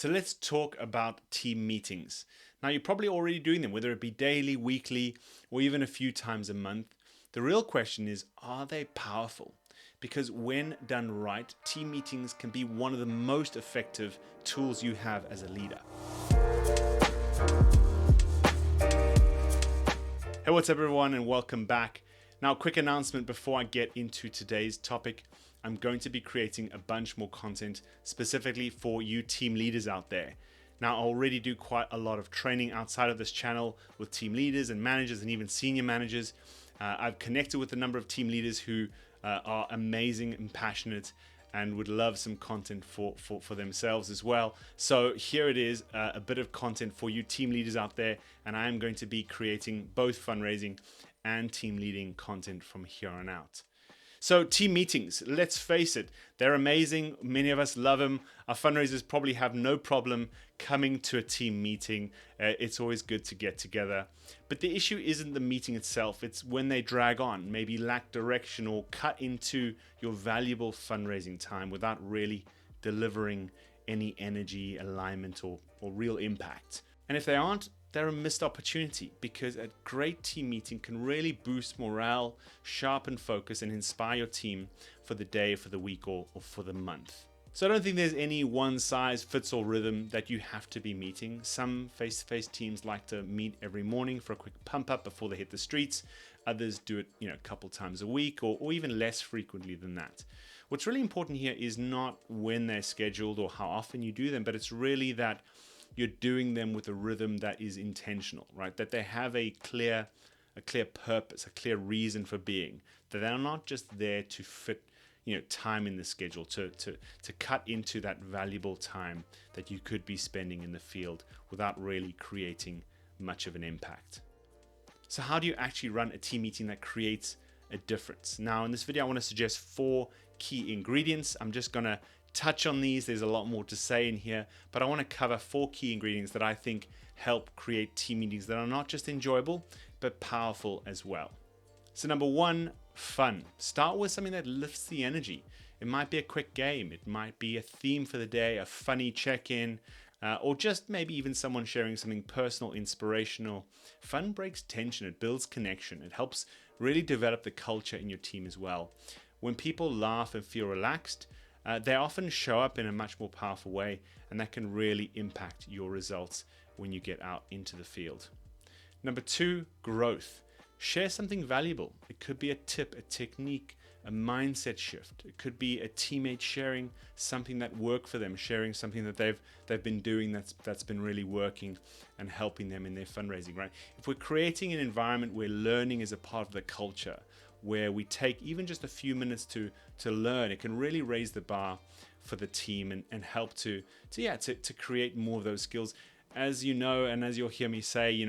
So let's talk about team meetings. Now, you're probably already doing them, whether it be daily, weekly, or even a few times a month. The real question is, are they powerful? Because when done right, team meetings can be one of the most effective tools you have as a leader. Hey, what's up everyone, and welcome back. Now, a quick announcement before I get into today's topic. I'm going to be creating a bunch more content specifically for you team leaders out there. Now, I already do quite a lot of training outside of this channel with team leaders and managers and even senior managers. I've connected with a number of team leaders who are amazing and passionate and would love some content for themselves as well. So here it is, a bit of content for you team leaders out there, and I am going to be creating both fundraising and team leading content from here on out. So team meetings, let's face it, they're amazing. Many of us love them. Our fundraisers probably have no problem coming to a team meeting. It's always good to get together. But the issue isn't the meeting itself. It's when they drag on, maybe lack direction or cut into your valuable fundraising time without really delivering any energy, alignment, or real impact. And if they aren't, they're a missed opportunity, because a great team meeting can really boost morale, sharpen focus, and inspire your team for the day, for the week, or for the month. So I don't think there's any one-size-fits-all rhythm that you have to be meeting. Some face-to-face teams like to meet every morning for a quick pump-up before they hit the streets. Others do it, a couple times a week, or even less frequently than that. What's really important here is not when they're scheduled or how often you do them, but it's really that you're doing them with a rhythm that is intentional, right? That they have a clear purpose, a clear reason for being. That they're not just there to fit, time in the schedule, to cut into that valuable time that you could be spending in the field without really creating much of an impact. So how do you actually run a team meeting that creates a difference? Now, in this video, I want to suggest 4 key ingredients. I'm just going to touch on these. There's a lot more to say in here, but I want to cover 4 key ingredients that I think help create team meetings that are not just enjoyable, but powerful as well. So number 1, fun. Start with something that lifts the energy. It might be a quick game. It might be a theme for the day, a funny check-in, or just maybe even someone sharing something personal, inspirational. Fun breaks tension. It builds connection. It helps really develop the culture in your team as well. When people laugh and feel relaxed, they often show up in a much more powerful way, and that can really impact your results when you get out into the field. Number 2, growth. Share something valuable. It could be a tip, a technique, a mindset shift. It could be a teammate sharing something that worked for them, sharing something that they've been doing that's been really working and helping them in their fundraising, right? If we're creating an environment where learning is a part of the culture, where we take even just a few minutes to learn, it can really raise the bar for the team and help to create more of those skills. As you know, and as you'll hear me say,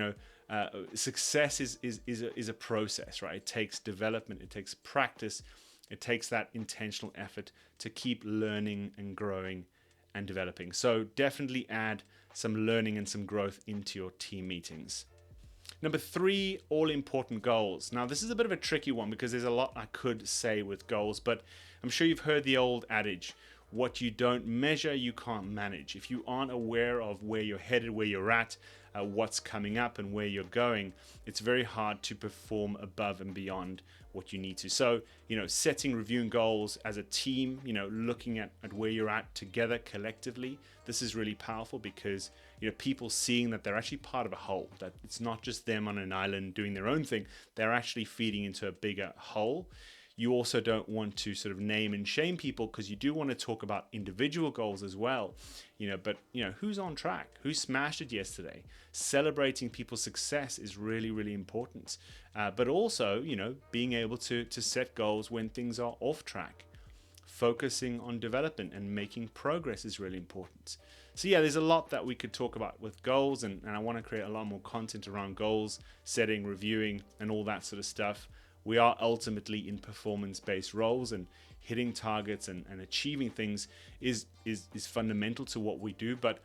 success is a process, right? It takes development, it takes practice, it takes that intentional effort to keep learning and growing and developing. So definitely add some learning and some growth into your team meetings. Number 3, all-important goals. Now, this is a bit of a tricky one because there's a lot I could say with goals, but I'm sure you've heard the old adage, what you don't measure, you can't manage. If you aren't aware of where you're headed, where you're at, what's coming up and where you're going, it's very hard to perform above and beyond what you need to. So, setting, reviewing goals as a team, looking at where you're at together collectively, this is really powerful because, people seeing that they're actually part of a whole, that it's not just them on an island doing their own thing, they're actually feeding into a bigger whole. You also don't want to sort of name and shame people because you do want to talk about individual goals as well. But who's on track? Who smashed it yesterday? Celebrating people's success is really, really important. But also, being able to set goals when things are off track. Focusing on development and making progress is really important. So yeah, there's a lot that we could talk about with goals, and I want to create a lot more content around goals, setting, reviewing, and all that sort of stuff. We are ultimately in performance-based roles, and hitting targets and achieving things is fundamental to what we do. But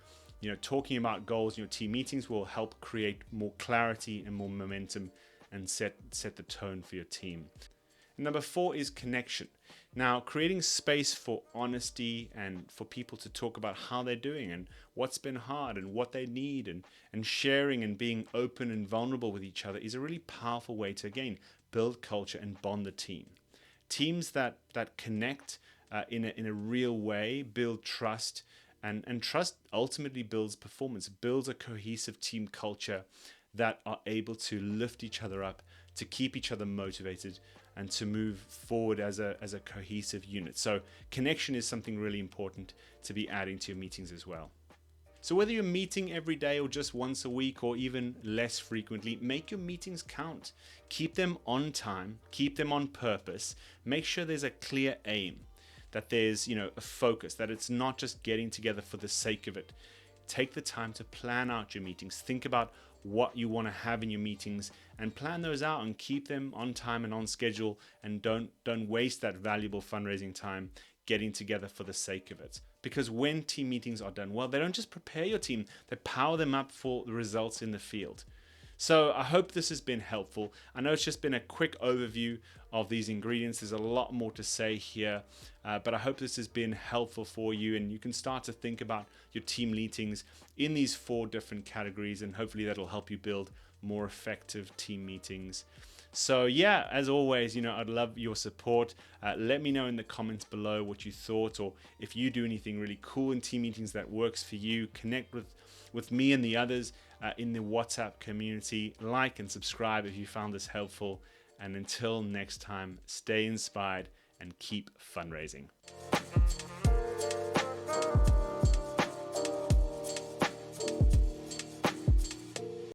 talking about goals in your team meetings will help create more clarity and more momentum and set the tone for your team. And number 4 is connection. Now, creating space for honesty and for people to talk about how they're doing and what's been hard and what they need, and sharing and being open and vulnerable with each other is a really powerful way to, again, build culture and bond the team. Teams that connect in a real way build trust, and trust ultimately builds performance, builds a cohesive team culture that are able to lift each other up, to keep each other motivated, and to move forward as a cohesive unit. So connection is something really important to be adding to your meetings as well. So whether you're meeting every day or just once a week or even less frequently, make your meetings count. Keep them on time, keep them on purpose. Make sure there's a clear aim, that there's, a focus, that it's not just getting together for the sake of it. Take the time to plan out your meetings. Think about what you want to have in your meetings and plan those out and keep them on time and on schedule, and don't waste that valuable fundraising time getting together for the sake of it. Because when team meetings are done well, they don't just prepare your team, they power them up for the results in the field. So I hope this has been helpful. I know it's just been a quick overview of these ingredients. There's a lot more to say here, but I hope this has been helpful for you, and you can start to think about your team meetings in these 4 different categories, and hopefully that'll help you build more effective team meetings. So yeah, as always, I'd love your support. Let me know in the comments below what you thought, or if you do anything really cool in team meetings that works for you. Connect with me and the others in the WhatsApp community. Like and subscribe if you found this helpful. And until next time, stay inspired and keep fundraising.